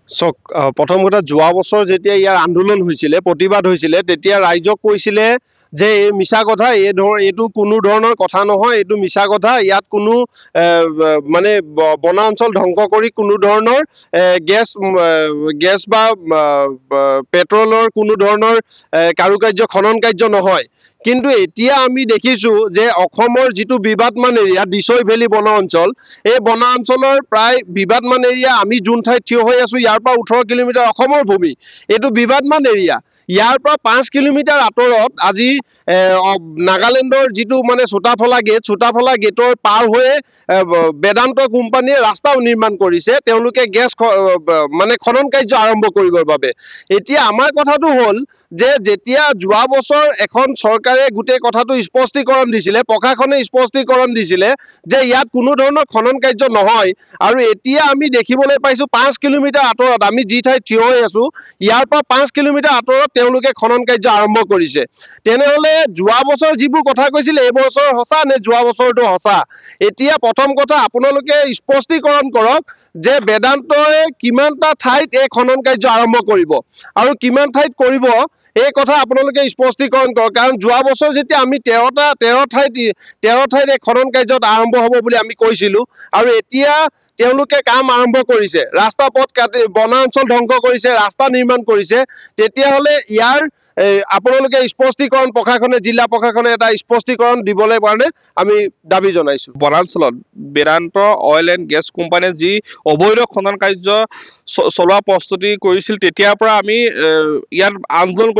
চাওক, প্ৰথম কথা, যোৱা বছৰ যেতিয়া ইয়াৰ আন্দোলন হৈছিলে, প্ৰতিবাদ হৈছিলে, তেতিয়া ৰাইজক কৈছিলে যে এই মিছা কথা, এইটো কোনো ধৰণৰ কথা নহয়, এইটো মিছা কথা। ইয়াত কোনো মানে বনাঞ্চল ধ্বংস কৰি কোনো ধৰণৰ গেছ বা পেট্ৰলৰ কোনো ধৰণৰ খনন কাৰ্য নহয়। কিন্তু এতিয়া আমি দেখিছো যে অসমৰ যিটো বিবাদমান এৰিয়া দিছৈ ভেলী বন অঞ্চল, এই বন অঞ্চলৰ প্ৰায় বিবাদমান এৰিয়া, আমি যোন ঠাইত থিয় হৈ আছো ইয়াৰ পৰা 18 কিলোমিটাৰ অসমৰ ভূমি, এইটো বিবাদমান এৰিয়া। ইয়াৰ পৰা 5 কিলোমিটাৰ আঁতৰত আজি নাগালেণ্ডৰ যিটো মানে চোটাফলা গেটৰ পাৰ হৈয়ে বেদান্ত কোম্পানীয়ে ৰাস্তাও নিৰ্মাণ কৰিছে, তেওঁলোকে মানে খনন কাৰ্য আৰম্ভ কৰিবৰ বাবে। এতিয়া আমাৰ কথাটো হ'ল যে যেতিয়া যোৱা বছৰ এখন চৰকাৰে গোটেই কথাটো স্পষ্টীকৰণ দিছিলে, প্ৰশাসনে স্পষ্টীকৰণ দিছিলে যে ইয়াত কোনো ধৰণৰ খনন কাৰ্য নহয়, আৰু এতিয়া আমি দেখিবলৈ পাইছো 5 কিলোমিটাৰ আঁতৰত, আমি যি ঠাইত থিয় হৈ আছো ইয়াৰ পৰা 5 কিলোমিটাৰ আঁতৰত তেওঁলোকে খনন কাৰ্য আৰম্ভ কৰিছে। তেনেহলে যোৱা বছৰ যিবোৰ কথা কৈছিলে এই বছৰ সঁচা নে যোৱা বছৰটো সঁচা? এতিয়া প্ৰথম কথা, আপোনালোকে স্পষ্টীকৰণ কৰক যে বেদান্তই কিমানটা ঠাইত এই খনন কাৰ্য আৰম্ভ কৰিব আৰু কিমান ঠাইত কৰিব, এই কথা আপোনালোকে স্পষ্টীকৰণ কৰক। কাৰণ যোৱা বছৰ যেতিয়া আমি 13 ঠাইত এই খনন কাৰ্যত আৰম্ভ হ'ব বুলি আমি কৈছিলো, আৰু এতিয়া তেওঁলোকে কাম আৰম্ভ কৰিছে, ৰাস্তা পথ কাটি বনাঞ্চল ধ্বংস কৰিছে, ৰাস্তা নিৰ্মাণ কৰিছে। তেতিয়াহ'লে ইয়াৰ আপোনালোকে স্পষ্টীকৰণ, প্ৰশাসনে, জিলা প্ৰশাসনে এটা স্পষ্টীকৰণ দিবলৈ কাৰণে আমি দাবী জনাইছো। বনাঞ্চলত বেদান্ত অইল এণ্ড গেছ কোম্পানীয়ে যি অবৈধ খনন কাৰ্য চলোৱা প্ৰস্তুতি কৰিছিল, তেতিয়াৰ পৰা আমি ইয়াত আন্দোলন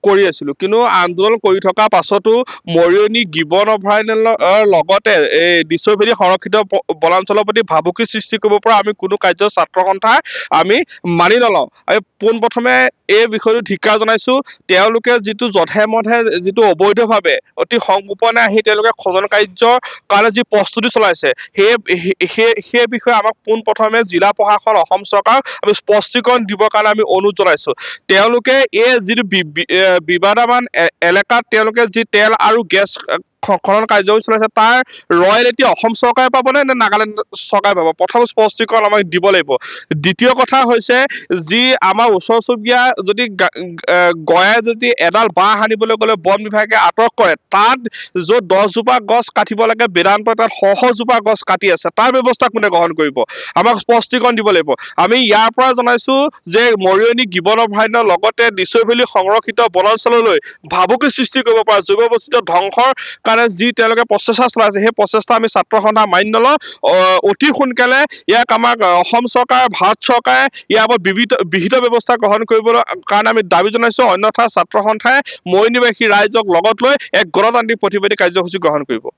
কৰি আছিলো। কিন্তু আন্দোলন কৰি থকা পাছতো মৰিয়নি গিবন অভয়াৰণ্যৰ লগতে এই দিছৈ ভেলী সংৰক্ষিত বনাঞ্চলৰ প্ৰতি ভাবুকি সৃষ্টি কৰিব পৰা আমি কোনো কাৰ্য ছাত্ৰ সন্থাই আমি মানি নলওঁ। আমি পোনপ্ৰথমে এই বিষয়টো ধিক্কাৰ জনাইছো। তেওঁলোকে যিটো যধে মধে যিটো অবৈধভাৱে অতি সংগোপনে আহি তেওঁলোকে খনন কাৰ্যৰ কাৰণে যি প্ৰস্তুতি চলাইছে, সেই বিষয়ে আমাক পোনপ্ৰথমে জিলা প্ৰশাসন, অসম চৰকাৰক আমি স্পষ্টীকৰণ দিবৰ কাৰণে আমি অনুৰোধ জনাইছো। তেওঁলোকে এই যিটো বিবাদমান এলেকাত তেওঁলোকে যি তেল আৰু গেছ খনন কাৰ্যসূচী চলাইছে, তাৰ ৰয়েলটি অসম চৰকাৰে পাব নে নাগালেণ্ড চৰকাৰে পাব? প্ৰথম স্পষ্টীকৰণ আমাক দিব লাগিব। দ্বিতীয় কথা হৈছে, যি আমাৰ ওচৰ চুবুৰীয়া যদি গয়াই যদি এডাল বাঁহ সানিবলৈ গ'লে বন বিভাগে আটক কৰে, তাত য'ত 10জোপা গছ কাটিব লাগে বেদান্তই তাত 100জোপা গছ কাটি আছে, তাৰ ব্যৱস্থা কোনে গ্ৰহণ কৰিব? আমাক স্পষ্টীকৰণ দিব লাগিব। আমি ইয়াৰ পৰা জনাইছো যে মৰিয়নি গিবন অভয়াৰণ্যৰ লগতে দিছৈ ভেলী সংৰক্ষিত বনাঞ্চললৈ ভাবুকি সৃষ্টি কৰিব পৰা জৈৱ বৈচিত্ৰ্য ধ্বংসৰ কাৰণে যি তেওঁলোকে প্ৰচেষ্টা চলাইছে, সেই প্ৰচেষ্টা আমি ছাত্ৰ সন্থা মানি নলওঁ। অতি সোনকালে ইয়াক আমাক অসম চৰকাৰ, ভাৰত চৰকাৰে ইয়াৰ ওপৰত বিহিত ব্যৱস্থা গ্ৰহণ কৰিবলৈ কাৰণে আমি দাবী জনাইছো। অন্যথা ছাত্ৰ সন্থাই মৰিয়নিবাসী ৰাইজক লগত লৈ এক গণতান্ত্ৰিক প্ৰতিবাদী কাৰ্যসূচী গ্ৰহণ কৰিব।